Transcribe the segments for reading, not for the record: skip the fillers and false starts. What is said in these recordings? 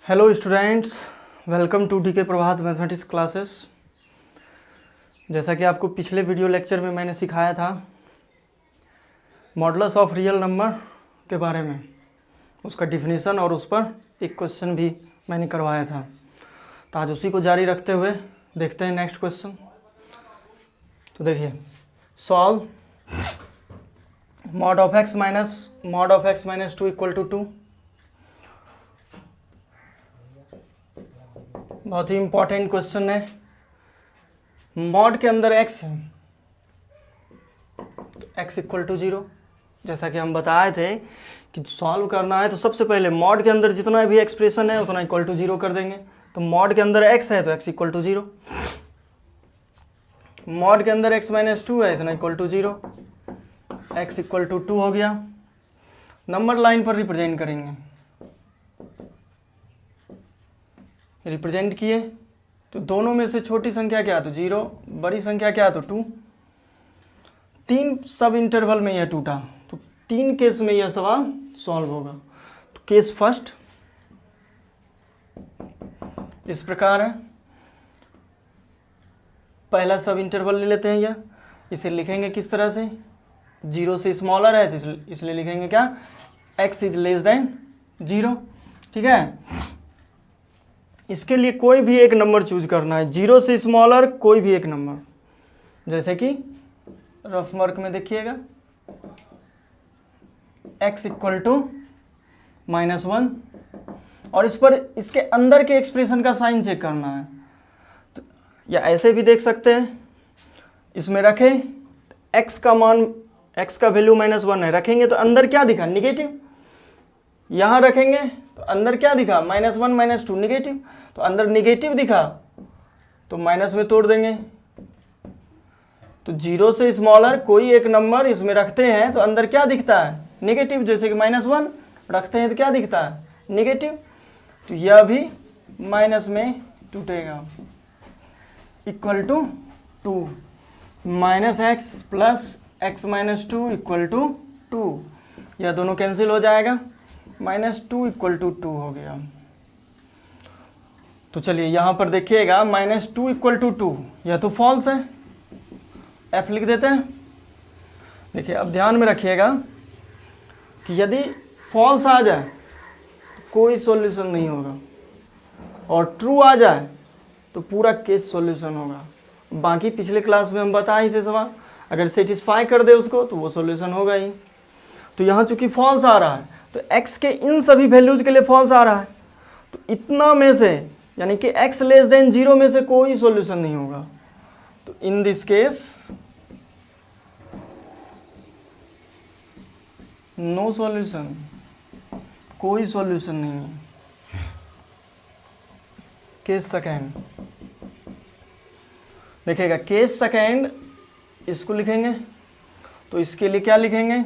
Hello students, welcome to DK Prabhat mathematics classes. जैसा कि आपको पिछले वीडियो लेक्चर में मैंने सिखाया था मॉडुलस ऑफ रियल नंबर के बारे में, उसका डिफिनीसन और उस पर एक क्वेश्चन भी मैंने करवाया था। तो आज उसी को जारी रखते हुए देखते हैं नेक्स्ट क्वेश्चन। तो देखिए, solve mod of x minus 2 equal to 2। बहुत ही इंपॉर्टेंट क्वेश्चन है। मॉड के अंदर x है तो x इक्वल टू 0। जैसा कि हम बताए थे कि सॉल्व करना है तो सबसे पहले मॉड के अंदर जितना भी एक्सप्रेशन है उतना इक्वल टू 0 कर देंगे। तो मॉड के अंदर x है तो x इक्वल टू 0, मॉड के अंदर x माइनस 2 है इतना equal to 0, x equal to 2 हो गया। नंबर लाइन पर रिप्रेजेंट करेंगे, रिप्रेजेंट किए तो दोनों में से छोटी संख्या क्या, तो 0, बड़ी संख्या क्या, तो 2। 3 सब इंटरवल में यह टूटा तो 3 केस में यह सवाल सॉल्व होगा। तो केस फर्स्ट इस प्रकार है। पहला सब इंटरवल ले लेते हैं, यह इसे लिखेंगे किस तरह से, 0 से स्मॉलर है तो इसलिए लिखेंगे क्या, x इज लेस देन 0। ठीक है, इसके लिए कोई भी एक नंबर चूज करना है, 0 से स्मॉलर कोई भी एक नंबर। जैसे कि रफ वर्क में देखिएगा, x इक्वल टू -1 और इस पर इसके अंदर के एक्सप्रेशन का साइन चेक करना है। तो या ऐसे भी देख सकते हैं, इसमें रखें x का मान, x का वैल्यू -1 है, रखेंगे तो अंदर क्या दिखा, निगेटिव। यहाँ रखेंगे तो अंदर क्या दिखा, -1 -2 निगेटिव। तो अंदर निगेटिव दिखा तो माइनस में तोड़ देंगे। तो 0 से स्मॉलर कोई एक नंबर इसमें रखते हैं तो अंदर क्या दिखता है, निगेटिव। जैसे कि -1 रखते हैं तो क्या दिखता है, निगेटिव। तो यह भी माइनस में टूटेगा। Equal to 2 -x plus x minus 2 equal to 2। यह दोनों कैंसिल हो जाएगा, -2 इक्वल टू 2 हो गया। तो चलिए यहाँ पर देखिएगा, -2 इक्वल टू 2, यह तो फॉल्स है, f लिख देते हैं। देखिए अब ध्यान में रखिएगा कि यदि फॉल्स आ जाए तो कोई सॉल्यूशन नहीं होगा, और ट्रू आ जाए तो पूरा केस सॉल्यूशन होगा। बाकी पिछले क्लास में हम बता ही थे सवाल, अगर सेटिस्फाई कर दे उसको तो वो सॉल्यूशन होगा ही। तो यहाँ चूंकि फॉल्स आ रहा है तो x के इन सभी वैल्यूज के लिए फॉल्स आ रहा है, तो इतना में से यानी कि x लेस देन 0 में से कोई सॉल्यूशन नहीं होगा। तो in this case no solution, कोई सॉल्यूशन नहीं है। केस सेकेंड देखिएगा, केस सेकेंड इसको लिखेंगे तो इसके लिए क्या लिखेंगे,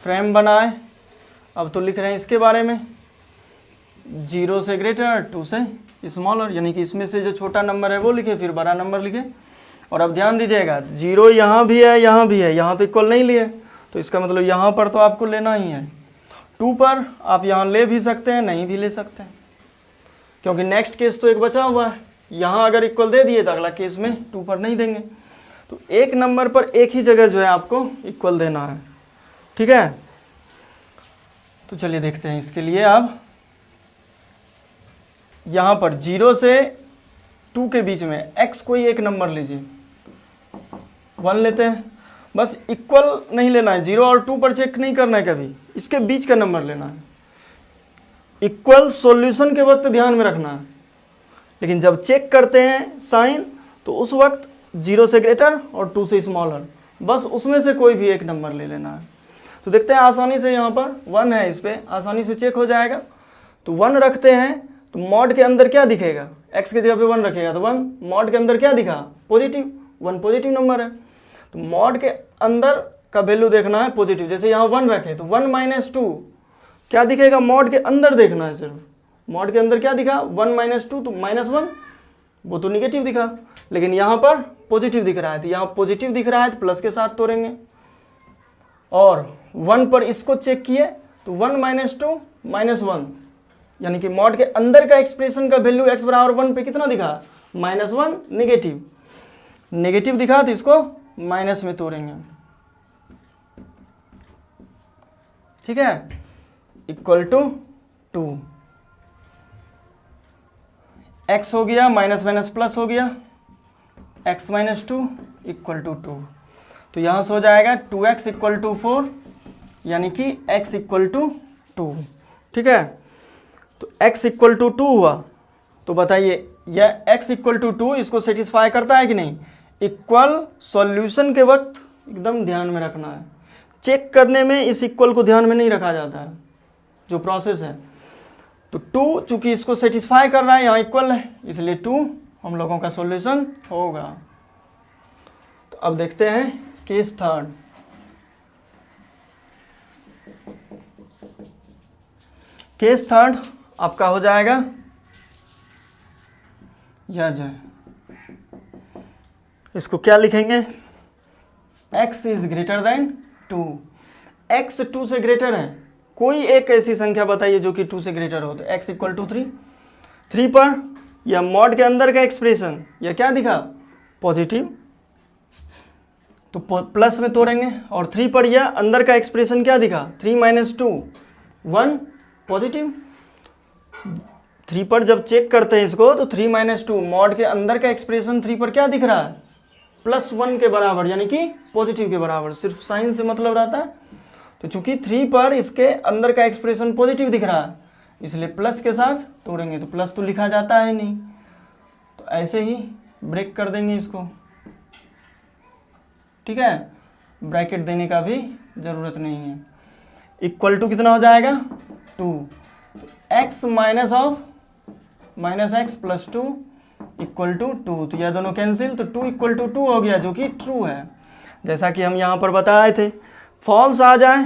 फ्रेम बनाए। अब तो लिख रहे हैं इसके बारे में, 0 से ग्रेटर 2 से स्मॉलर, यानी कि इसमें से जो छोटा नंबर है वो लिखे, फिर बड़ा नंबर लिखे। और अब ध्यान दीजिएगा, 0 यहाँ भी है, यहाँ भी है, यहाँ तो इक्वल नहीं लिए, तो इसका मतलब यहाँ पर तो आपको लेना ही है। 2 पर आप यहाँ ले भी सकते हैं, नहीं भी ले सकते हैं, क्योंकि नेक्स्ट केस तो एक बचा हुआ है। यहाँ अगर इक्वल दे दिए तो अगला केस में 2 पर नहीं देंगे। तो एक नंबर पर एक ही जगह जो है आपको इक्वल देना है। ठीक है, तो चलिए देखते हैं इसके लिए। अब यहाँ पर 0 से 2 के बीच में x कोई एक नंबर लीजिए, 1 लेते हैं। बस इक्वल नहीं लेना है, 0 और 2 पर चेक नहीं करना है, कभी इसके बीच का नंबर लेना है। इक्वल सॉल्यूशन के वक्त ध्यान में रखना है, लेकिन जब चेक करते हैं साइन तो उस वक्त 0 से ग्रेटर और 2 से स्मॉलर, बस उसमें से कोई भी एक नंबर ले लेना है। तो देखते हैं आसानी से, यहाँ पर 1 है, इस पर आसानी से चेक हो जाएगा। तो 1 रखते हैं तो मॉड के अंदर क्या दिखेगा, x की जगह पे 1 रखेगा तो 1, मॉड के अंदर क्या दिखा, पॉजिटिव, 1 पॉजिटिव नंबर है। तो मॉड के अंदर का वैल्यू देखना है पॉजिटिव। जैसे यहाँ 1 रखे तो 1 - 2 क्या दिखेगा, मॉड के अंदर देखना है सिर्फ। मॉड के अंदर क्या दिखा, 1 - 2 तो -1, वो तो निगेटिव दिखा, लेकिन यहाँ पर पॉजिटिव दिख रहा है। तो यहाँ पॉजिटिव दिख रहा है तो प्लस के साथ तोड़ेंगे। और 1 पर इसको चेक किए तो 1 - 2 -1, यानी कि मॉड के अंदर का एक्सप्रेशन का वैल्यू x बराबर 1 पे कितना दिखा, -1 नेगेटिव, नेगेटिव दिखा तो इसको माइनस में तोड़ेंगे, ठीक है, इक्वल टू 2, x हो गया माइनस माइनस प्लस हो गया, x माइनस 2 इक्वल टू 2, तो यहाँ से हो जाएगा 2x इक्वल टू 4, यानी कि x इक्वल टू 2, ठीक है। तो x इक्वल टू 2 हुआ, तो बताइए यह x इक्वल टू 2 इसको सेटिस्फाई करता है कि नहीं। इक्वल सॉल्यूशन के वक्त एकदम ध्यान में रखना है, चेक करने में इस इक्वल को ध्यान में नहीं रखा जाता है, जो प्रोसेस है। तो 2 चूंकि इसको सेटिस्फाई कर रहा है, यहाँ इक्वल है, इसलिए 2 हम लोगों का सॉल्यूशन होगा। तो अब देखते हैं केस थर्ड। केस थर्ड आपका हो जाएगा यह, इसको क्या लिखेंगे, x is greater then 2, x 2 से ग्रेटर है, कोई एक ऐसी संख्या बताइए जो कि 2 से ग्रेटर हो, तो x इक्वल टू 3, 3 पर यह मॉड के अंदर का एक्सप्रेशन यह क्या दिखा, पॉजिटिव, तो प्लस में तोड़ेंगे, और 3 पर यह अंदर का एक्सप्रेशन क्या दिखा, 3 माइनस 2 1 पॉजिटिव। 3 पर जब चेक करते हैं इसको तो 3 माइनस 2 मॉड के अंदर का एक्सप्रेशन 3 पर क्या दिख रहा है, +1 के बराबर, यानी कि पॉजिटिव के बराबर, सिर्फ साइन से मतलब रहता है। तो चूंकि 3 पर इसके अंदर का एक्सप्रेशन पॉजिटिव दिख रहा है, इसलिए प्लस के साथ तोड़ेंगे, तो प्लस तो लिखा जाता है नहीं, तो ऐसे ही ब्रेक कर देंगे इसको, ठीक है, ब्रैकेट देने का भी ज़रूरत नहीं है। इक्वल टू कितना हो जाएगा 2, x minus of minus x plus 2 equal to 2, तो यह दोनों कैंसिल, तो 2 इक्वल टू 2 हो गया, जो कि ट्रू है। जैसा कि हम यहाँ पर बताए थे, फॉल्स आ जाए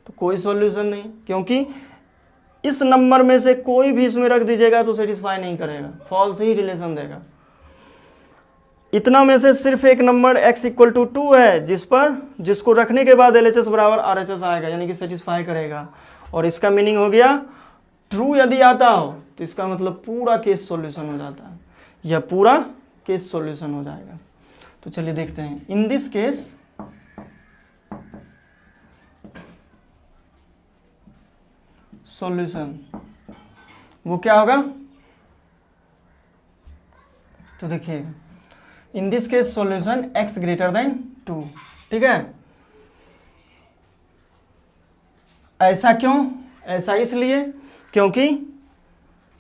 तो कोई सॉल्यूशन नहीं, क्योंकि इस नंबर में से कोई भी इसमें रख दीजिएगा तो सेटिस्फाई नहीं करेगा, फॉल्स ही रिलेशन देगा। इतना में से सिर्फ एक नंबर x इक्वल टू 2 है जिसको रखने के बाद LHS बराबर RHS आएगा, यानी कि सेटिस्फाई करेगा, और इसका मीनिंग हो गया ट्रू यदि आता हो तो इसका मतलब पूरा केस सॉल्यूशन हो जाता है, यह पूरा केस सॉल्यूशन हो जाएगा। तो चलिए देखते हैं, इन दिस केस सॉल्यूशन वो क्या होगा, तो देखिए इन this case solution x greater than 2, ठीक है। ऐसा क्यों, ऐसा इसलिए क्योंकि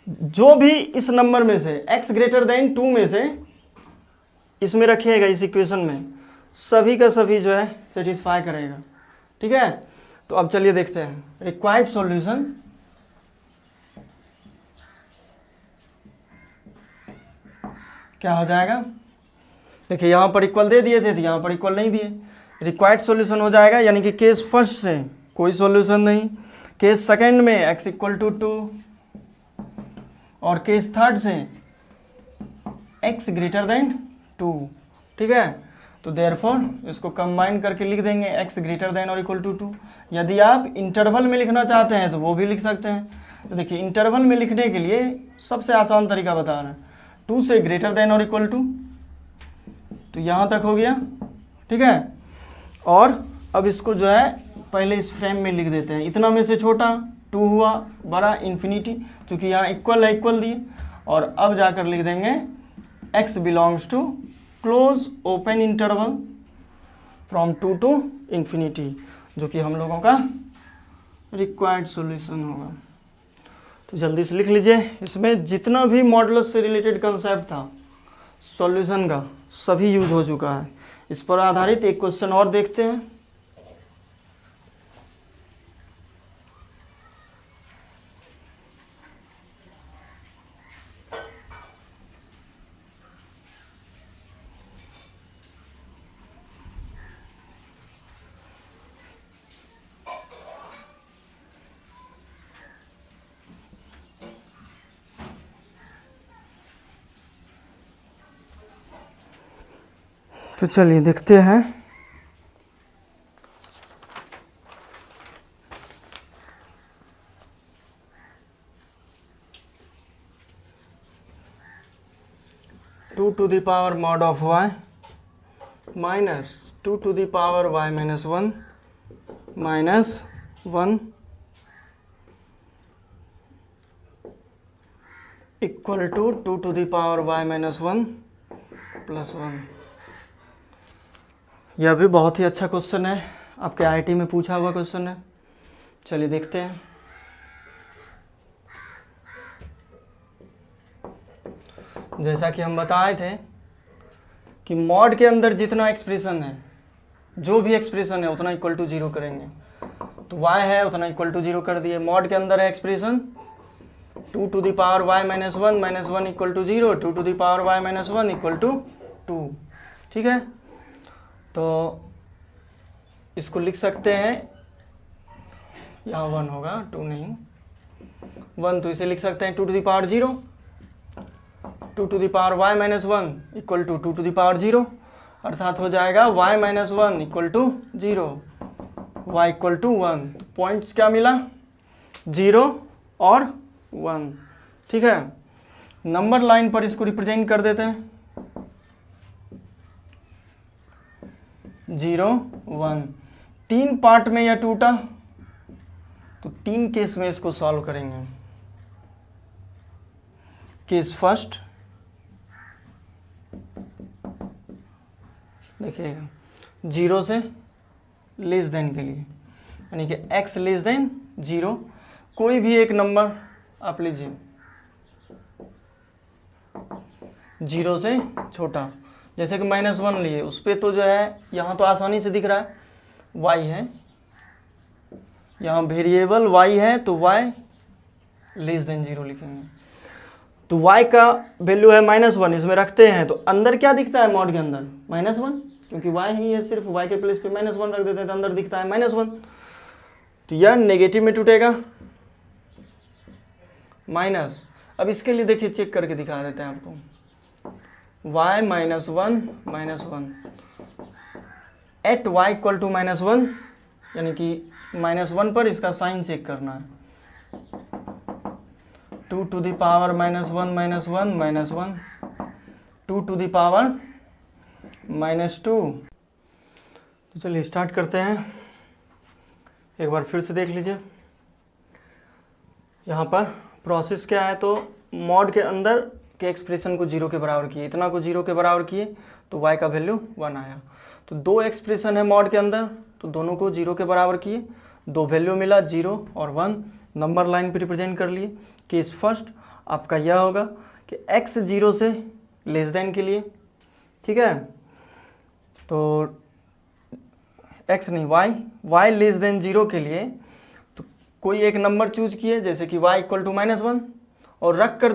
जो भी इस नंबर में से x ग्रेटर देन 2 में से इसमें रखिएगा, इस इक्वेशन में सभी का सभी जो है सेटिस्फाई करेगा, ठीक है। तो अब चलिए देखते हैं रिक्वायर्ड सॉल्यूशन। क्या हो जाएगा, देखिए यहाँ पर इक्वल दे दिए थे तो यहाँ पर इक्वल नहीं दिए, रिक्वायर्ड सॉल्यूशन हो जाएगा, यानी कि केस फर्स्ट से कोई सॉल्यूशन नहीं, केस सेकंड में x इक्वल टू 2, और केस थर्ड से x ग्रेटर देन 2, ठीक है। तो देयरफॉर इसको कंबाइन करके लिख देंगे x ग्रेटर देन और इक्वल टू 2। यदि आप इंटरवल में लिखना चाहते हैं तो वो भी लिख सकते हैं। तो देखिए इंटरवल में लिखने के लिए सबसे आसान तरीका बता रहे हैं, 2 से ग्रेटर देन और इक्वल टू, तो यहाँ तक हो गया, ठीक है। और अब इसको जो है पहले इस फ्रेम में लिख देते हैं, इतना में से छोटा 2 हुआ, बड़ा इन्फिनिटी, चूँकि यहाँ इक्वल है इक्वल दिए, और अब जाकर लिख देंगे x belongs to close open interval from 2 to infinity, जो कि हम लोगों का रिक्वायर्ड सॉल्यूशन होगा। तो जल्दी से लिख लीजिए, इसमें जितना भी मॉडुलस से रिलेटेड कंसेप्ट था सॉल्यूशन का सभी यूज हो चुका है। इस पर आधारित एक क्वेश्चन और देखते हैं। तो चलिए देखते हैं। 2 to the power mod of y minus 2 to the power y minus 1 minus 1 equal to 2 to the power y minus 1 plus 1। यह भी बहुत ही अच्छा क्वेश्चन है, आपके आईआईटी में पूछा हुआ क्वेश्चन है। चलिए देखते हैं। जैसा कि हम बताए थे कि मॉड के अंदर जितना एक्सप्रेशन है, जो भी एक्सप्रेशन है उतना इक्वल टू 0 करेंगे। तो y है उतना इक्वल टू 0 कर दिए। मॉड के अंदर है expression 2 to the power y minus 1 equal to 0, 2 to the power y minus 1 equal to 2। ठीक है, तो इसको लिख सकते हैं, यहाँ 1 होगा, 2 नहीं 1, तो इसे लिख सकते हैं 2 to the power 0, 2 to the power y minus 1 equal to 2 to the power 0, अर्थात हो जाएगा y minus 1 equal to 0, y equal to 1। तो पॉइंट्स क्या मिला, 0 और 1। ठीक है, नंबर लाइन पर इसको रिप्रेजेंट कर देते हैं, 0 1। 3 पार्ट में यह टूटा, तो 3 केस में इसको सॉल्व करेंगे। केस फर्स्ट, देखिएगा 0 से लेस देन के लिए, यानी कि x लेस देन 0, कोई भी एक नंबर आप लीजिए 0 से छोटा, जैसे कि -1 लिए, उस पर तो जो है यहाँ तो आसानी से दिख रहा है y है, यहाँ वेरिएबल y है, तो y लेस देन 0 लिखेंगे। तो y का वैल्यू है -1, इसमें रखते हैं, तो अंदर क्या दिखता है मॉड के अंदर, -1, क्योंकि y ही है, सिर्फ y के प्लेस पे -1 रख देते हैं तो अंदर दिखता है -1। तो यह नेगेटिव में टूटेगा, माइनस। अब इसके लिए देखिए चेक करके दिखा देते हैं आपको, y -1 at y equal to -1, यानी कि -1 पर इसका साइन चेक करना है। 2 to the power -1, 2 to the power -2। तो चलिए स्टार्ट करते हैं, एक बार फिर से देख लीजिए। यहाँ पर प्रोसेस क्या है, तो मॉड के अंदर के एक्सप्रेशन को 0 के बराबर किए, इतना को 0 के बराबर किए तो y का वैल्यू 1 आया। तो 2 एक्सप्रेशन है मॉड के अंदर, तो दोनों को 0 के बराबर किए, 2 वैल्यू मिला 0 और 1, नंबर लाइन पे रिप्रेजेंट कर लिए। केस फर्स्ट आपका यह होगा कि x 0 से लेस देन के लिए, ठीक है, तो x नहीं y लेस देन 0 के लिए, तो कोई एक नंबर चूज किए, जैसे कि y इक्वल टू -1, और रख कर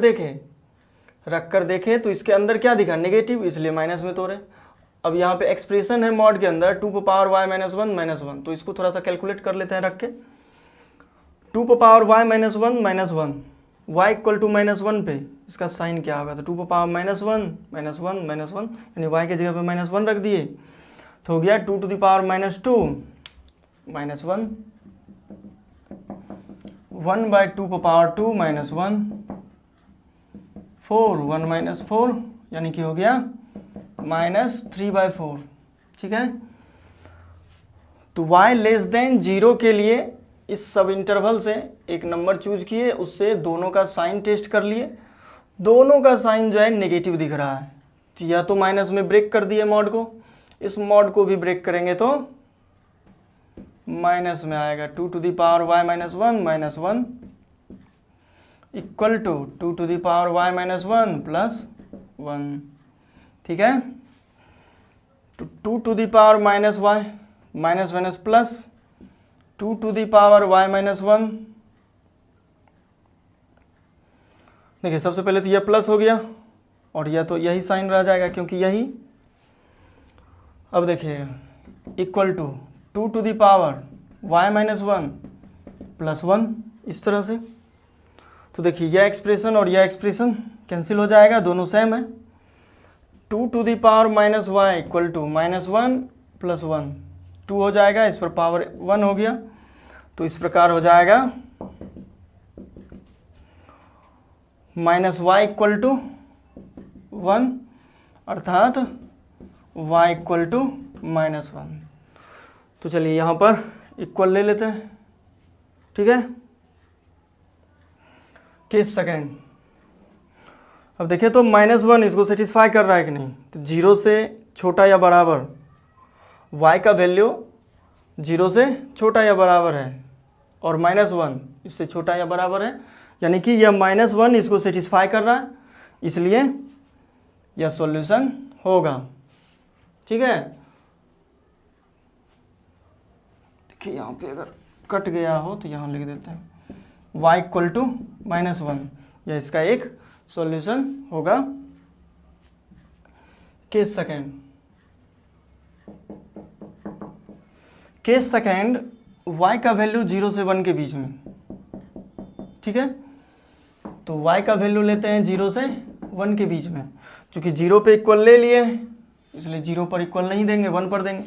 देखें तो इसके अंदर क्या दिखा, नेगेटिव, इसलिए माइनस में तोड़े। अब यहाँ पे एक्सप्रेशन है मॉड के अंदर 2 पावर y -1, तो इसको थोड़ा सा कैलकुलेट कर लेते हैं रख के। 2 power y -1, y equal to -1 पे इसका साइन क्या होगा, तो 2 पावर -1, यानी y के जगह पे -1 रख दिए, तो हो गया 2 to the power -2 -1, 1 by 2 power 2 -1, 4 1 -4, यानी कि हो गया -3/4। ठीक है, तो y लेस देन 0 के लिए इस सब इंटरवल से एक नंबर चूज किए, उससे दोनों का साइन टेस्ट कर लिए, दोनों का साइन जो है नेगेटिव दिख रहा है, तो या तो माइनस में ब्रेक कर दिए मॉड को, इस मॉड को भी ब्रेक करेंगे तो माइनस में आएगा। 2 to the power y -1 equal to 2 to the power y -1 plus 1। ठीक है, तो 2 to the power -y minus plus 2 to the power y -1। देखिए सबसे पहले तो यह प्लस हो गया, और यह तो यही साइन रह जाएगा क्योंकि यही। अब देखिए equal to 2 to the power y -1 plus 1, इस तरह से। तो देखिए यह एक्सप्रेशन और यह एक्सप्रेशन कैंसिल हो जाएगा, दोनों सेम है। 2 to the power -y equal to -1 plus 1, 2 हो जाएगा, इस पर पावर 1 हो गया, तो इस प्रकार हो जाएगा -y इक्वल टू 1 अर्थात y इक्वल टू -1। तो चलिए यहाँ पर इक्वल ले लेते हैं, ठीक है। केस सेकेंड, अब देखिए तो -1 इसको सेटिस्फाई कर रहा है कि नहीं। तो 0 से छोटा या बराबर y का वैल्यू 0 से छोटा या बराबर है और -1 इससे छोटा या बराबर है, यानी कि यह -1 इसको सेटिस्फाई कर रहा है, इसलिए यह सॉल्यूशन होगा, ठीक है। देखिए यहाँ पे अगर कट गया हो तो यहाँ लिख देते हैं y इक्वल टू -1, यह इसका एक सॉल्यूशन होगा। Case second, case second y का वैल्यू 0 से 1 के बीच में, ठीक है। तो y का वैल्यू लेते हैं 0 से 1 के बीच में, चूँकि 0 पे इक्वल ले लिए इसलिए 0 पर इक्वल नहीं देंगे, 1 पर देंगे।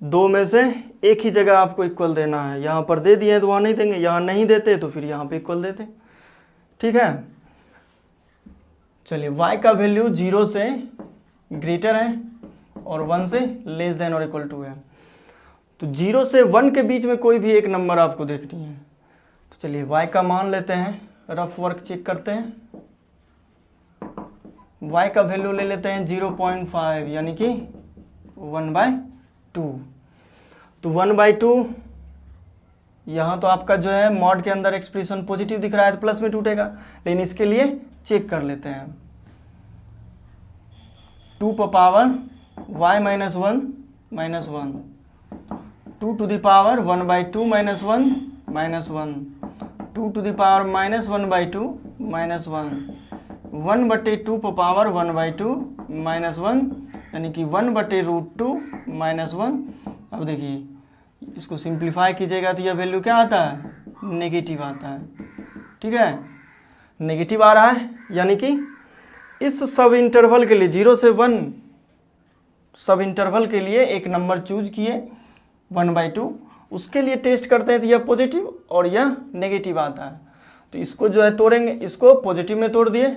दो में से एक ही जगह आपको इक्वल देना है, यहाँ पर दे दिए तो वहाँ नहीं देंगे, यहाँ नहीं देते तो फिर यहाँ पे इक्वल देते, ठीक है। चलिए y का वैल्यू 0 से ग्रेटर है और 1 से लेस देन और इक्वल टू है। तो 0 से 1 के बीच में कोई भी एक नंबर आपको देखनी है। तो चलिए y का मान लेते हैं, रफ वर्क चेक करते हैं। y का वैल्यू ले लेते हैं 0.5, यानी कि 1/2। तो 1/2 यहाँ तो आपका जो है मॉड के अंदर एक्सप्रेशन पॉजिटिव दिख रहा है तो प्लस में टूटेगा, लेकिन इसके लिए चेक कर लेते हैं। 2 पर power y -1 -1, 2 to the power 1/2 -1 -1, 2 to the power -1/2 -1, 1/2 पर पावर 1/2 -1, यानी कि 1/√2 -1। अब देखिए इसको सिंप्लीफाई कीजिएगा तो यह वैल्यू क्या आता है, नेगेटिव आता है, ठीक है। नेगेटिव आ रहा है, यानी कि इस सब इंटरवल के लिए 0 से 1 सब इंटरवल के लिए एक नंबर चूज किए 1/2, उसके लिए टेस्ट करते हैं तो यह पॉजिटिव और यह नेगेटिव आता है। तो इसको जो है तोड़ेंगे, इसको पॉजिटिव में तोड़ दिए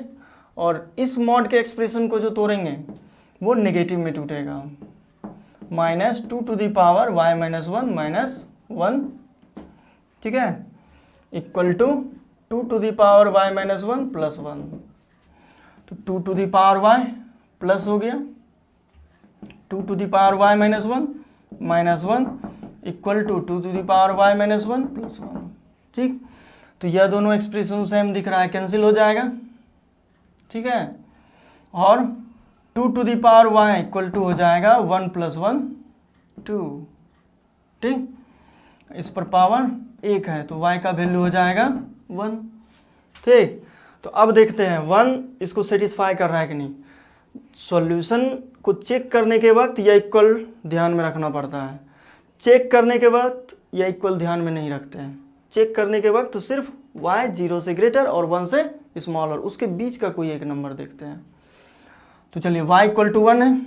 और इस मॉड के एक्सप्रेशन को जो तोड़ेंगे वो नेगेटिव में टूटेगा। -2 टू द पावर y -1 -1, ठीक है, equal to 2 to the power y -1 +1। तो 2 to the power y plus हो गया 2 to the power y -1 -1 equal to 2 to the power y -1 +1, ठीक। तो यह दोनों एक्सप्रेशन सेम दिख रहा है, कैंसिल हो जाएगा, ठीक है। और 2 to the power y equal to हो जाएगा 1 + 1 2, ठीक। इस पर पावर 1 है तो y का वैल्यू हो जाएगा 1, ठीक। तो अब देखते हैं 1 इसको सेटिस्फाई कर रहा है कि नहीं। सॉल्यूशन को चेक करने के वक्त यह इक्वल ध्यान में रखना पड़ता है, चेक करने के वक्त यह इक्वल ध्यान में नहीं रखते हैं। चेक करने के वक्त सिर्फ y 0 से ग्रेटर और 1 से स्मॉलर, उसके बीच का कोई एक नंबर देखते हैं। तो चलिए y इक्वल टू 1 है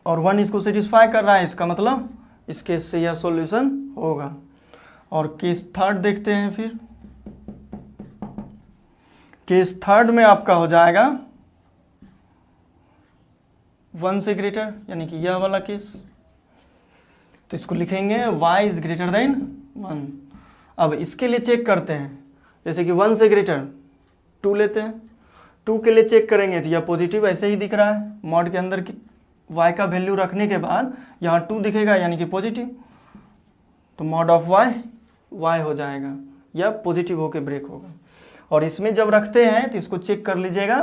और 1 इसको सेटिस्फाई कर रहा है, इसका मतलब इस केस से यह सॉल्यूशन होगा। और केस थर्ड देखते हैं फिर। केस थर्ड में आपका हो जाएगा 1 से ग्रेटर, यानी कि यह वाला केस। तो इसको लिखेंगे y इज ग्रेटर देन 1। अब इसके लिए चेक करते हैं, जैसे कि 1 से ग्रेटर 2 लेते हैं, 2 के लिए चेक करेंगे तो यह पॉजिटिव ऐसे ही दिख रहा है। मॉड के अंदर की y का वैल्यू रखने के बाद यहाँ 2 दिखेगा, यानी कि पॉजिटिव। तो मॉड ऑफ y हो जाएगा, यह पॉजिटिव होकर ब्रेक होगा। और इसमें जब रखते हैं तो इसको चेक कर लीजिएगा,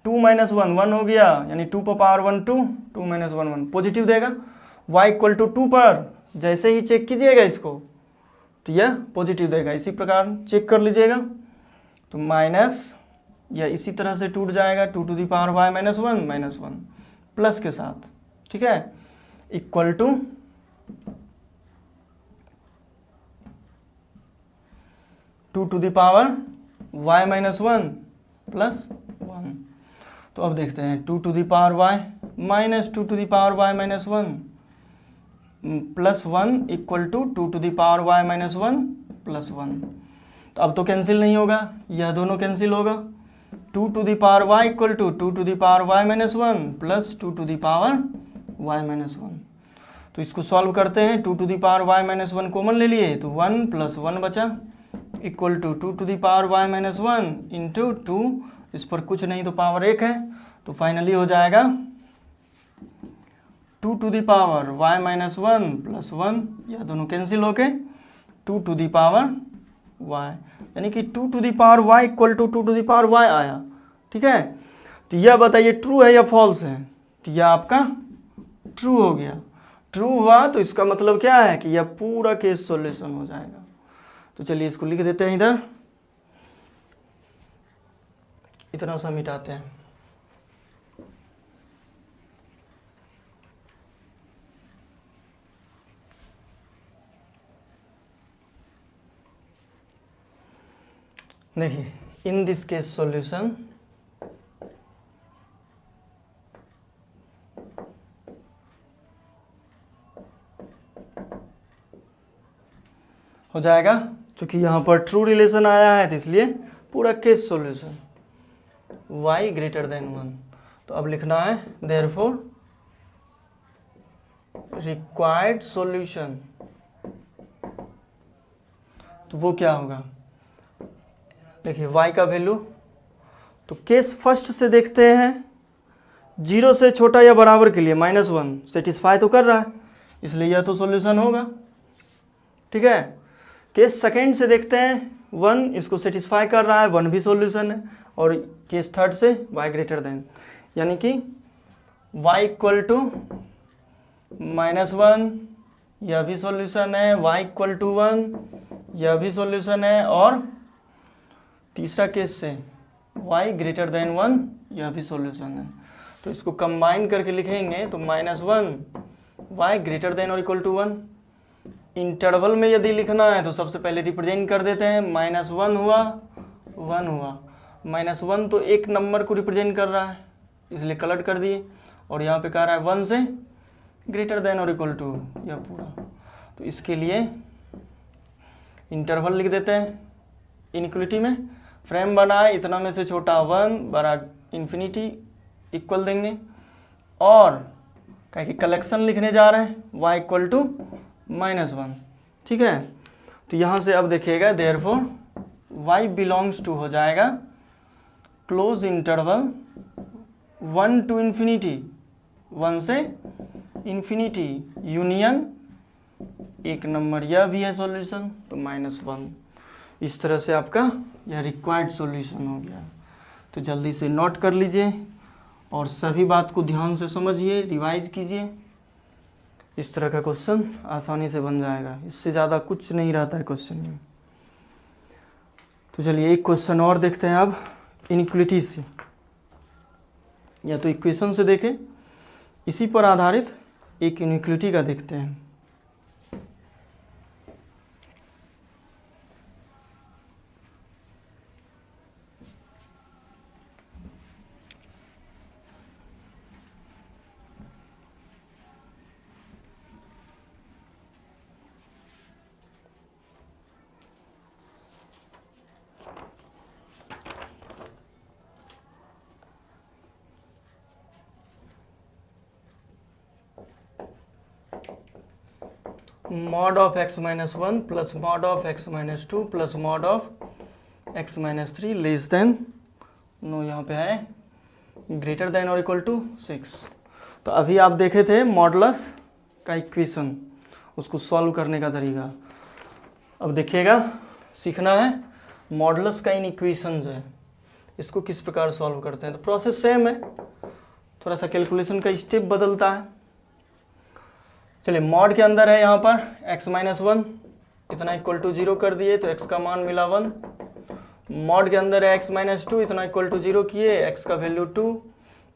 2 - 1 1 हो गया, यानी 2 पर पावर 1 2, 2 - 1 1 पॉजिटिव देगा। y इक्वल टू 2 पर जैसे ही चेक कीजिएगा इसको तो यह पॉजिटिव देगा। इसी प्रकार चेक कर लीजिएगा तो माइनस या इसी तरह से टूट जाएगा, 2 to the power y -1 -1 plus के साथ, ठीक है, equal to 2 to the power y -1 +1। तो अब देखते हैं 2 to the power y -2 to the power y -1 +1 equal to 2 to the power y -1 +1। तो अब तो कैंसिल नहीं होगा, यह दोनों कैंसिल होगा। 2 to the power y equal to 2 to the power y minus 1 plus 2 to the power y minus 1। तो इसको सॉल्व करते हैं, 2 to the power y minus 1 common ले लिए तो 1 प्लस 1 बचा equal to 2 to the power y minus 1 into 2, इस पर कुछ नहीं तो पावर 1 है, तो फाइनली हो जाएगा 2 to the power y minus 1 plus 1, यह दोनों कैंसिल होके 2 टू द पावर y, यानी कि 2 to the power y equal to 2 to the power y आया। ठीक है, तो यह बताइए ट्रू है या फॉल्स है? तो यह आपका ट्रू हो गया। ट्रू हुआ तो इसका मतलब क्या है कि यह पूरा केस सॉल्यूशन हो जाएगा। तो चलिए इसको लिख देते हैं इधर, इतना सा मिटाते हैं। देखिए, इन दिस केस सॉल्यूशन हो जाएगा, चूंकि यहाँ पर ट्रू रिलेशन आया है तो इसलिए पूरा case solution y greater than 1। तो अब लिखना है देयरफॉर रिक्वायर्ड सॉल्यूशन, तो वो क्या होगा? देखिए y का वैल्यू, तो केस फर्स्ट से देखते हैं, 0 से छोटा या बराबर के लिए -1 सेटिस्फाई तो कर रहा है, इसलिए यह तो सॉल्यूशन होगा। ठीक है, केस सेकेंड से देखते हैं, 1 इसको सेटिस्फाई कर रहा है, 1 भी सॉल्यूशन है, और केस थर्ड से y ग्रेटर देन, यानी कि y इक्वल टू -1 यह भी सॉल्यूशन है, y इक्वल टू 1 यह भी सॉल्यूशन है, और तीसरा केस से y ग्रेटर देन 1 यह भी सॉल्यूशन है। तो इसको कंबाइन करके लिखेंगे तो -1 y ग्रेटर देन और इक्वल टू 1। इंटरवल में यदि लिखना है तो सबसे पहले रिप्रेजेंट कर देते हैं, -1 हुआ 1 हुआ, -1 तो एक नंबर को रिप्रेजेंट कर रहा है इसलिए कलट कर दिए, और यहाँ पे कह रहा है 1 से ग्रेटर देन और इक्वल टू यह पूरा। तो इसके लिए इंटरवल लिख देते हैं, इनइक्वलिटी में फ्रेम बना है, इतना में से छोटा 1 बड़ा इन्फिनिटी इक्वल देंगे, और क्या कि कलेक्शन लिखने जा रहे हैं y इक्वल टू -1। ठीक है, तो यहाँ से अब देखिएगा देयरफॉर y बिलोंग्स टू हो जाएगा क्लोज इंटरवल 1 टू इन्फिनिटी, 1 से इन्फिनिटी यूनियन एक नंबर, यह भी है सॉल्यूशन, तो -1। इस तरह से आपका यह रिक्वायर्ड सॉल्यूशन हो गया। तो जल्दी से नोट कर लीजिए और सभी बात को ध्यान से समझिए, रिवाइज कीजिए, इस तरह का क्वेश्चन आसानी से बन जाएगा, इससे ज़्यादा कुछ नहीं रहता है क्वेश्चन में। तो चलिए एक क्वेश्चन और देखते हैं अब इनइक्वलिटी से, या तो इक्वेशन से देखें, इसी पर आधारित एक इनइक्वलिटी का देखते हैं। mod of x minus 1 plus mod of x minus 2 plus mod of x minus 3 less than, no यहाँ पे है ग्रेटर देन और इक्वल टू 6। तो अभी आप देखे थे मॉडुलस का इक्वेशन, उसको सॉल्व करने का तरीका। अब देखिएगा, सीखना है मॉडुलस का इन इक्वेशन जो है इसको किस प्रकार सॉल्व करते हैं। तो प्रोसेस सेम है, थोड़ा सा कैलकुलेशन का स्टेप बदलता है। चलिए, मॉड के अंदर है यहाँ पर x माइनस 1 इतना इक्वल टू 0 कर दिए तो x का मान मिला 1। मॉड के अंदर है x माइनस 2 इतना इक्वल टू 0 किए, x का वैल्यू 2।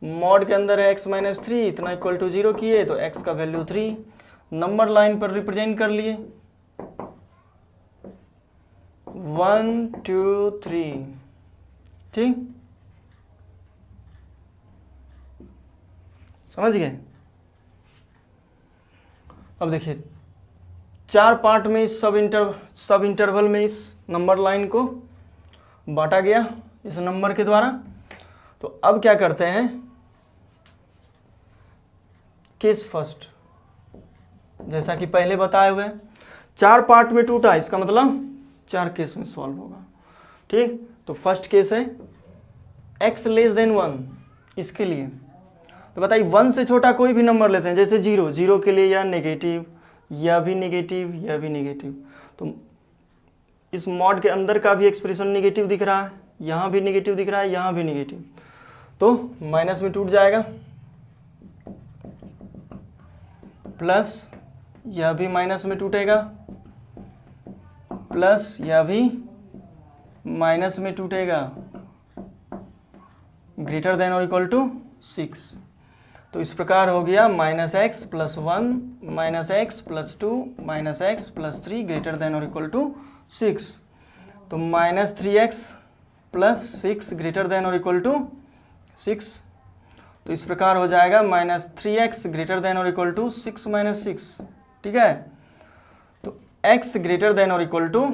मॉड के अंदर है x माइनस 3 इतना इक्वल टू 0 किए तो x का वैल्यू 3। नंबर लाइन पर रिप्रेजेंट कर लिए 1 2 3। ठीक, समझ गए। अब देखिए, 4 पार्ट में इस सब इंटरवल में इस नंबर लाइन को बांटा गया इस नंबर के द्वारा। तो अब क्या करते हैं, केस फर्स्ट, जैसा कि पहले बताए हुए 4 पार्ट में टूटा, इसका मतलब 4 केस में सॉल्व होगा। ठीक, तो फर्स्ट केस है x लेस देन 1, इसके लिए तो बताइए 1 से छोटा कोई भी नंबर लेते हैं, जैसे 0, 0 के लिए या नेगेटिव, या भी नेगेटिव, या भी नेगेटिव। तो इस मॉड के अंदर का भी एक्सप्रेशन नेगेटिव दिख रहा है, यहाँ भी नेगेटिव दिख रहा है, यहाँ भी नेगेटिव, तो माइनस में टूट जाएगा, प्लस यह भी माइनस में टूटेगा, प्लस यह भी माइनस में टूटेगा, ग्रेटर देन और इक्वल टू 6। तो इस प्रकार हो गया -x + 1 -x + 2 -x + 3 greater than और इक्वल टू 6। तो -3x + 6 ग्रेटर देन और इक्वल टू 6। तो इस प्रकार हो जाएगा -3x ग्रेटर देन और इक्वल टू 6 - 6। ठीक है, तो x ग्रेटर देन और इक्वल टू,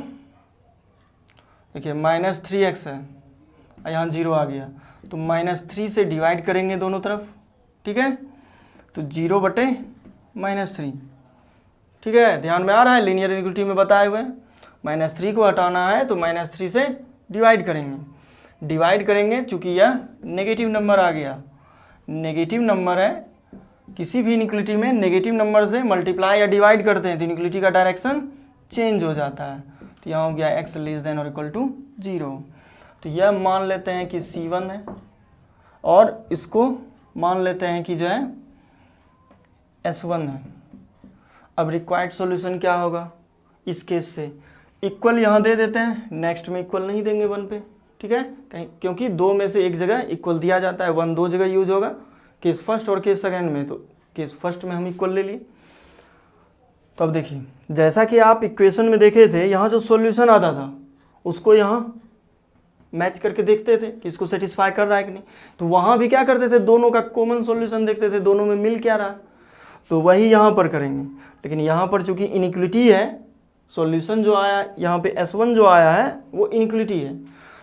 देखिए -3x है, यहाँ 0 आ गया, तो -3 से डिवाइड करेंगे दोनों तरफ। ठीक है, तो 0/-3। ठीक है, ध्यान में आ रहा है, लीनियर इनइक्वालिटी में बताए हुए -3 को हटाना है तो -3 से डिवाइड करेंगे, चूंकि यह नेगेटिव नंबर आ गया, नेगेटिव नंबर है, किसी भी इनइक्वालिटी में नेगेटिव नंबर से मल्टीप्लाई या डिवाइड करते हैं तो इनइक्वालिटी का डायरेक्शन चेंज हो जाता है। तो यहाँ हो गया x लेस देन और इक्वल टू 0। तो यह मान लेते हैं कि C1 है, और इसको मान लेते हैं कि जो है S1 है। अब रिक्वायर्ड सॉल्यूशन क्या होगा इस केस से, इक्वल यहाँ दे देते हैं, नेक्स्ट में इक्वल नहीं देंगे 1 पे। ठीक है, कहीं क्योंकि 2 में से एक जगह इक्वल दिया जाता है, 1 2 जगह यूज होगा, केस फर्स्ट और केस सेकंड में, तो केस फर्स्ट में हम इक्वल ले लिए। तो अब देखिए, जैसा कि आप इक्वेशन में देखे थे, यहाँ जो सॉल्यूशन आता था उसको यहाँ मैच करके देखते थे कि इसको सेटिस्फाई कर रहा है कि नहीं। तो वहाँ भी क्या करते थे, दोनों का कॉमन सॉल्यूशन देखते थे, दोनों में मिल क्या रहा है, तो वही यहाँ पर करेंगे। लेकिन यहाँ पर चूंकि इनइक्वालिटी है, सॉल्यूशन जो आया यहाँ पे S1 जो आया है वो इनइक्वालिटी है,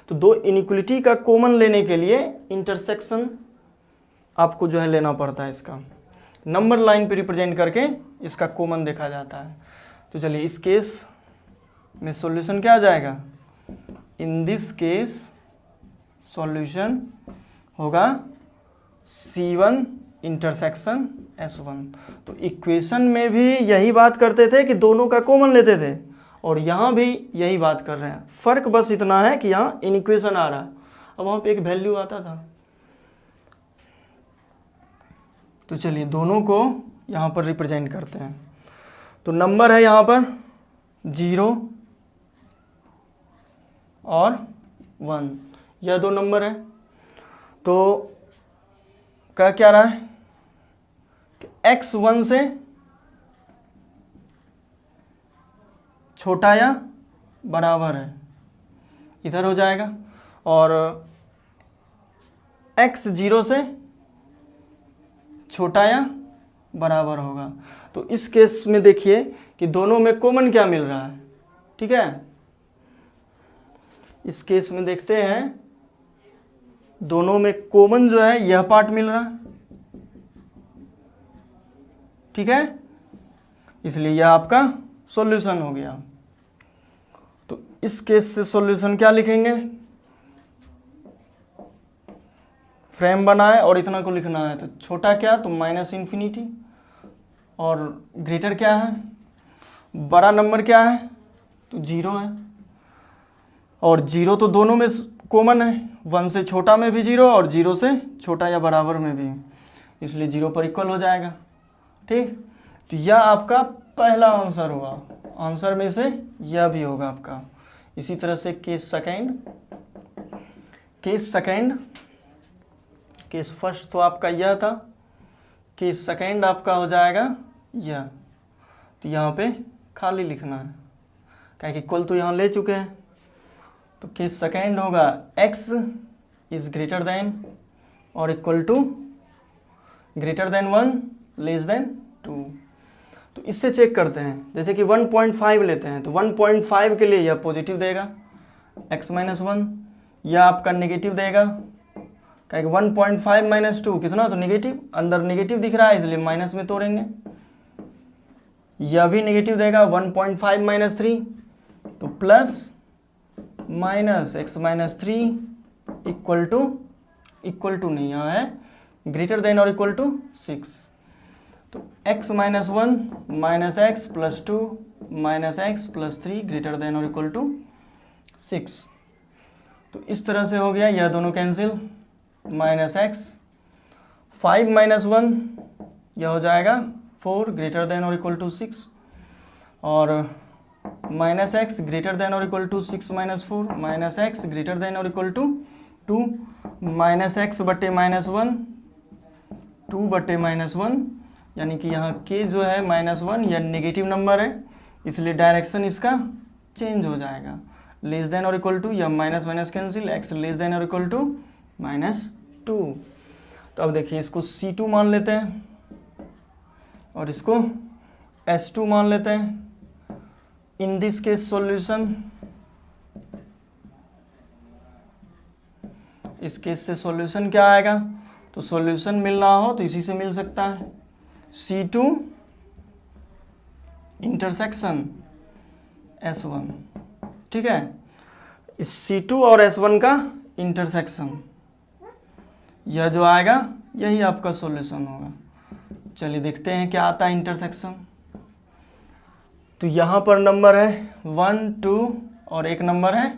तो 2 इनइक्वालिटी का कॉमन लेने के लिए इंटरसेक्शन आपको जो है लेना पड़ता है, इसका नंबर लाइन पे रिप्रेजेंट करके इसका कॉमन देखा जाता है। तो चलिए, इस केस में सॉल्यूशन क्या आ जाएगा, इन दिस केस सॉल्यूशन होगा C1 इंटरसेक्शन S1। तो इक्वेशन में भी यही बात करते थे कि दोनों का कॉमन लेते थे, और यहाँ भी यही बात कर रहे हैं, फ़र्क बस इतना है कि यहाँ इन इक्वेशन आ रहा है, अब वहाँ पे एक वैल्यू आता था। तो चलिए, दोनों को यहाँ पर रिप्रेजेंट करते हैं। तो नंबर है यहाँ पर 0 और 1, यह 2 नंबर है। तो कह क्या रहा है कि x 1 से छोटा या बराबर है, इधर हो जाएगा, और x 0 से छोटा या बराबर होगा। तो इस केस में देखिए कि दोनों में कॉमन क्या मिल रहा है। ठीक है, इस केस में देखते हैं दोनों में कॉमन जो है यह पार्ट मिल रहा है। ठीक है, इसलिए यह आपका सॉल्यूशन हो गया। तो इस केस से सॉल्यूशन क्या लिखेंगे, फ्रेम बनाए और इतना को लिखना है, तो छोटा क्या, तो -∞, और ग्रेटर क्या है, बड़ा नंबर क्या है, तो 0 है, और 0 तो दोनों में कॉमन है, 1 से छोटा में भी 0 और 0 से छोटा या बराबर में भी, इसलिए 0 पर इक्वल हो जाएगा। ठीक, तो यह आपका पहला आंसर हुआ, आंसर में से यह भी होगा आपका। इसी तरह से केस सेकंड, केस फर्स्ट तो आपका यह था, केस सेकंड आपका हो जाएगा यह। तो यहाँ पे खाली लिखना है, क्या कि इक्वल तो यहाँ ले चुके हैं। तो केस सेकंड होगा x इज ग्रेटर देन और equal to greater than 1 less than 2। तो इससे चेक करते हैं, जैसे कि 1.5 लेते हैं, तो 1.5 के लिए यह पॉजिटिव देगा x - 1, यह आपका नेगेटिव देगा, कहेगा 1.5 माइनस 2 कितना, तो नेगेटिव, अंदर नेगेटिव दिख रहा है इसलिए माइनस में तोड़ेंगे। यह भी नेगेटिव देगा 1.5 माइनस 3, तो plus minus x minus 3 equal to नहीं, यहाँ है ग्रेटर देन और इक्वल टू 6। तो x minus 1 minus x plus 2 minus x plus 3 greater than और इक्वल टू 6। तो इस तरह से हो गया, यह दोनों कैंसिल, माइनस एक्स 5 माइनस 1 यह हो जाएगा 4 ग्रेटर देन और इक्वल टू 6, और माइनस एक्स ग्रेटर देन और equal to 6 minus 4 minus x greater than और इक्वल टू 2 माइनस एक्स बटे माइनस 1 2 बटे माइनस 1, यानी कि यहाँ के जो है माइनस 1 यह नेगेटिव नंबर है, इसलिए डायरेक्शन इसका चेंज हो जाएगा, लेस देन और इक्वल टू, यह minus minus cancel, x less than और इक्वल टू -2। तो अब देखिए इसको C2 मान लेते हैं और इसको S2 मान लेते हैं। इन दिस केस सॉल्यूशन, इस केस से सॉल्यूशन क्या आएगा, तो सॉल्यूशन मिलना हो तो इसी से मिल सकता है, C2 इंटरसेक्शन S1, ठीक है, इस C2 और S1 का इंटरसेक्शन, यह जो आएगा यही आपका सॉल्यूशन होगा। चलिए देखते हैं क्या आता है इंटरसेक्शन। तो यहाँ पर नंबर है 1 2 और एक नंबर है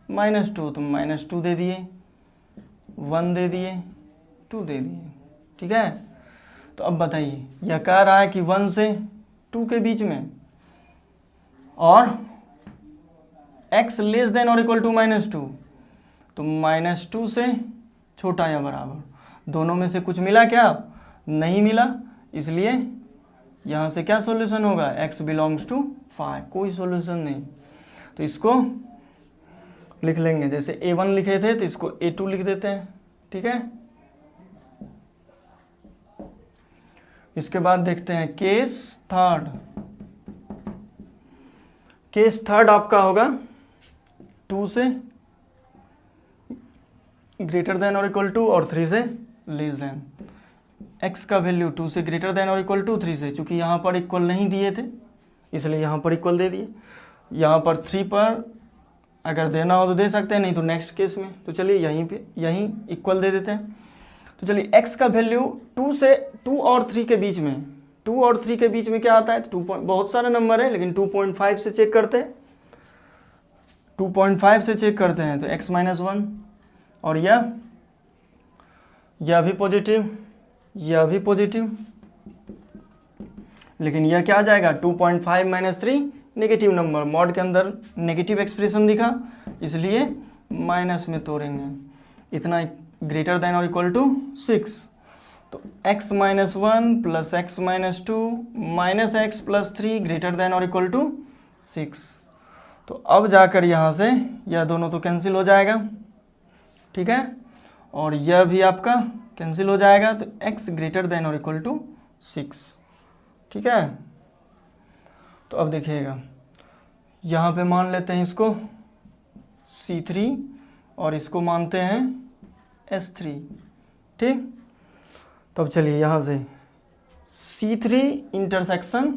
-2, तो -2 दे दिए, 1 दे दिए, 2 दे दिए, ठीक है। तो अब बताइए, यह कह रहा है कि 1 से 2 के बीच में और x लेस देन और इक्वल टू -2, तो -2 से छोटा या बराबर, दोनों में से कुछ मिला क्या, नहीं मिला, इसलिए यहाँ से क्या सॉल्यूशन होगा, x बिलोंग्स टू 5, कोई सॉल्यूशन नहीं। तो इसको लिख लेंगे, जैसे A1 लिखे थे तो इसको A2 लिख देते हैं, ठीक है। इसके बाद देखते हैं केस थर्ड। केस थर्ड आपका होगा 2 से ग्रेटर देन और इक्वल टू और 3 से लेस देन, x का वैल्यू 2 से ग्रेटर देन और इक्वल टू 3 से, चूंकि यहाँ पर इक्वल नहीं दिए थे इसलिए यहाँ पर इक्वल दे दिए, यहाँ पर 3 पर अगर देना हो तो दे सकते हैं, नहीं तो नेक्स्ट केस में, तो चलिए यहीं इक्वल दे देते हैं। तो चलिए x का वैल्यू 2 और 3 के बीच में, 2 और 3 के बीच में क्या आता है, तो बहुत सारे नंबर है लेकिन 2.5 से चेक करते हैं, 2.5 से चेक करते हैं, तो x माइनस 1, और यह भी पॉजिटिव, यह भी पॉजिटिव, लेकिन यह क्या आ जाएगा 2.5 माइनस 3 नेगेटिव नंबर, मॉड के अंदर नेगेटिव एक्सप्रेशन दिखा इसलिए माइनस में तोड़ेंगे, इतना ग्रेटर देन और इक्वल टू 6। तो x minus 1 plus x minus 2 minus x plus 3 greater than और इक्वल टू 6। तो अब जाकर यहाँ से यह दोनों तो कैंसिल हो जाएगा, ठीक है, और यह भी आपका कैंसिल हो जाएगा, तो x ग्रेटर देन और इक्वल टू 6, ठीक है। तो अब देखिएगा यहाँ पे मान लेते हैं इसको C3 और इसको मानते हैं S3, ठीक। तब चलिए यहाँ से C3 intersection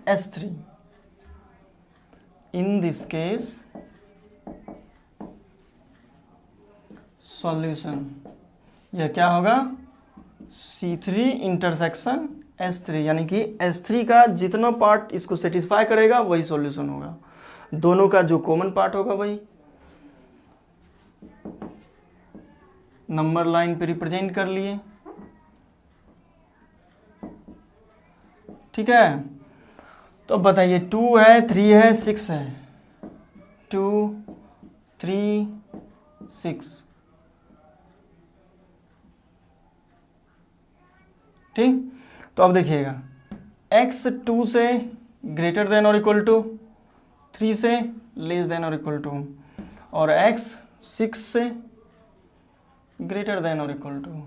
S3, in this case solution, यह क्या होगा C3 इंटरसेक्शन S3, यानी कि S3 का जितना पार्ट इसको सेटिस्फाई करेगा वही सॉल्यूशन होगा, दोनों का जो कॉमन पार्ट होगा वही। नंबर लाइन पे रिप्रेजेंट कर लिए, ठीक है। तो अब बताइए 2 है, 3 है, 6 है, 2 3 6, ठीक। तो अब देखिएगा x 2 से ग्रेटर देन और इक्वल टू 3 से लेस देन और इक्वल टू, और x 6 से ग्रेटर देन और इक्वल टू,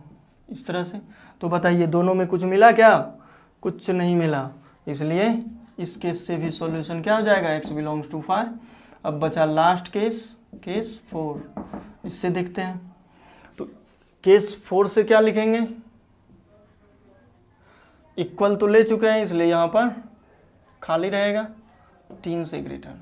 इस तरह से। तो बताइए दोनों में कुछ मिला क्या, कुछ नहीं मिला, इसलिए इस केस से भी सॉल्यूशन क्या हो जाएगा, x बिलोंग्स टू 5। अब बचा लास्ट केस, केस 4, इससे देखते हैं। तो केस 4 से क्या लिखेंगे, इक्वल तो ले चुके हैं इसलिए यहाँ पर खाली रहेगा 3 से ग्रेटर।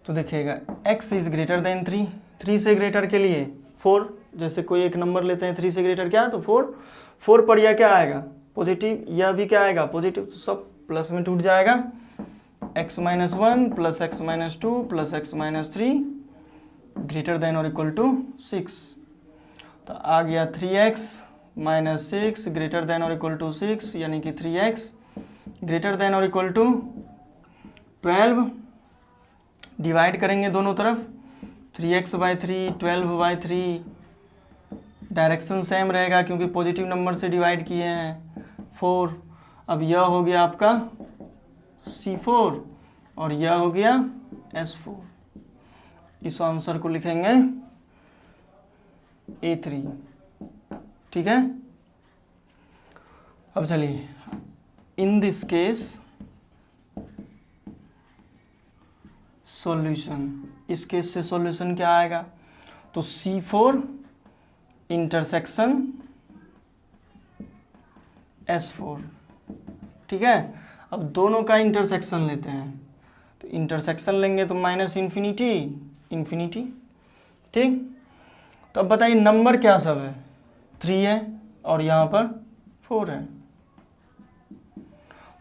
तो देखिएगा x इज ग्रेटर देन 3, 3 से ग्रेटर के लिए 4, जैसे कोई एक नंबर लेते हैं 3 से ग्रेटर क्या तो 4, 4 पर यह क्या आएगा पॉजिटिव, यह भी क्या आएगा पॉजिटिव, तो सब प्लस में टूट जाएगा। x minus 1 plus x minus 2 plus x minus 3 greater than और इक्वल टू 6। तो आ गया 3x माइनस 6 ग्रेटर देन और इक्वल टू 6, यानी कि 3x ग्रेटर देन और इक्वल टू 12। डिवाइड करेंगे दोनों तरफ, 3x by 3 12 by 3, direction same रहेगा क्योंकि पॉजिटिव नंबर से डिवाइड किए हैं 4। अब यह हो गया आपका C4 और यह हो गया S4। इस आंसर को लिखेंगे A3, ठीक है। अब चलिए, इन दिस केस सॉल्यूशन, इस केस से सॉल्यूशन क्या आएगा तो C4 इंटरसेक्शन S4, ठीक है। अब दोनों का इंटरसेक्शन लेते हैं, तो इंटरसेक्शन लेंगे तो माइनस इन्फिनिटी इन्फिनिटी, ठीक। तो अब बताइए नंबर क्या सब है, 3 है और यहाँ पर 4 है।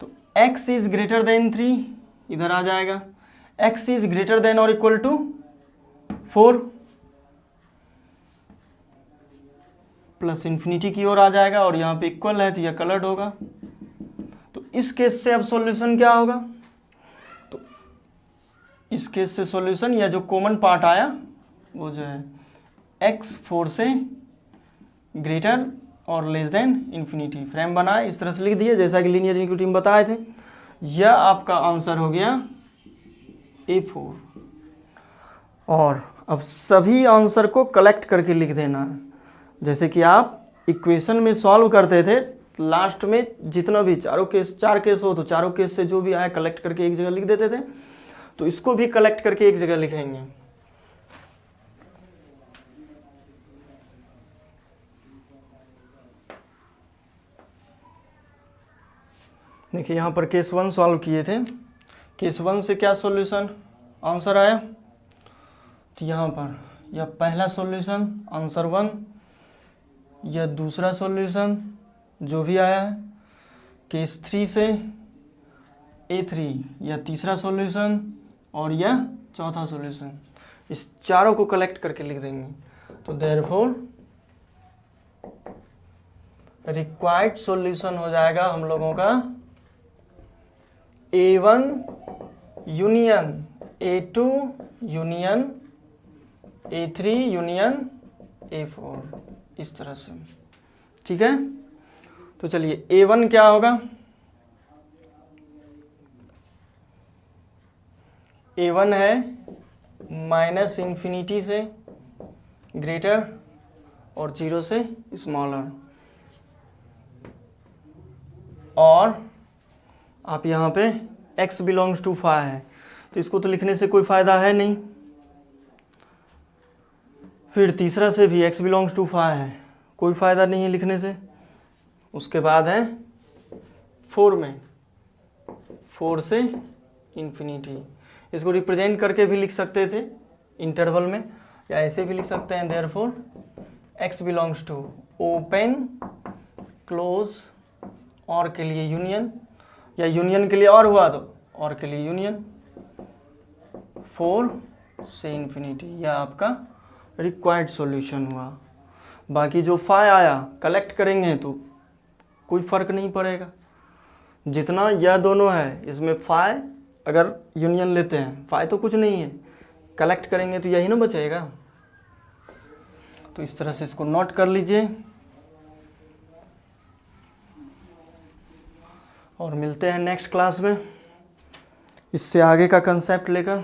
तो x इज ग्रेटर देन 3 इधर आ जाएगा, x इज ग्रेटर देन और इक्वल टू 4 प्लस इन्फिनिटी की ओर आ जाएगा और यहाँ पे इक्वल है तो यह कलर्ड होगा। तो इस केस से अब सॉल्यूशन क्या होगा, तो इस केस से सॉल्यूशन या जो कॉमन पार्ट आया वो जो है x 4 से ग्रेटर और लेस देन इन्फिनिटी। फ्रेम बनाए इस तरह से लिख दिए जैसा कि लीनियर इक्विटी में बताए थे। यह आपका आंसर हो गया A4। और अब सभी आंसर को कलेक्ट करके लिख देना है, जैसे कि आप इक्वेशन में सॉल्व करते थे लास्ट में जितना भी चारों केस, 4 केस हो तो चारों केस से जो भी आया कलेक्ट करके एक जगह लिख देते थे, तो इसको भी कलेक्ट करके एक जगह लिखेंगे। देखिए यहाँ पर केस 1 सॉल्व किए थे, केस 1 से क्या सॉल्यूशन आंसर आया, तो यहाँ पर यह पहला सॉल्यूशन आंसर 1, यह दूसरा सॉल्यूशन जो भी आया है, केस 3 से A3 यह तीसरा सॉल्यूशन और यह चौथा सॉल्यूशन। इस चारों को कलेक्ट करके लिख देंगे। तो देयरफॉर रिक्वायर्ड सॉल्यूशन हो जाएगा हम लोगों का A1 union A2 union A3 union A4, इस तरह से, ठीक है। तो चलिए A1 क्या होगा, A1 है माइनस इन्फिनिटी से ग्रेटर और 0 से स्मॉलर। और आप यहाँ पे x बिलोंग्स टू 5 है तो इसको तो लिखने से कोई फ़ायदा है नहीं। फिर तीसरा से भी x बिलोंग्स टू 5 है, कोई फ़ायदा नहीं है लिखने से। उसके बाद है 4 में 4 से इन्फिनिटी, इसको रिप्रेजेंट करके भी लिख सकते थे इंटरवल में, या ऐसे भी लिख सकते हैं therefore x belongs to open close और के लिए यूनियन, या यूनियन के लिए और हुआ तो और के लिए यूनियन 4 से इन्फिनिटी। यह आपका रिक्वायर्ड सॉल्यूशन हुआ। बाकी जो फाई आया कलेक्ट करेंगे तो कोई फ़र्क नहीं पड़ेगा। जितना यह दोनों है इसमें फाई अगर यूनियन लेते हैं, फाई तो कुछ नहीं है, कलेक्ट करेंगे तो यही ना बचेगा। तो इस तरह से इसको नोट कर लीजिए और मिलते हैं नेक्स्ट क्लास में इससे आगे का कंसेप्ट लेकर।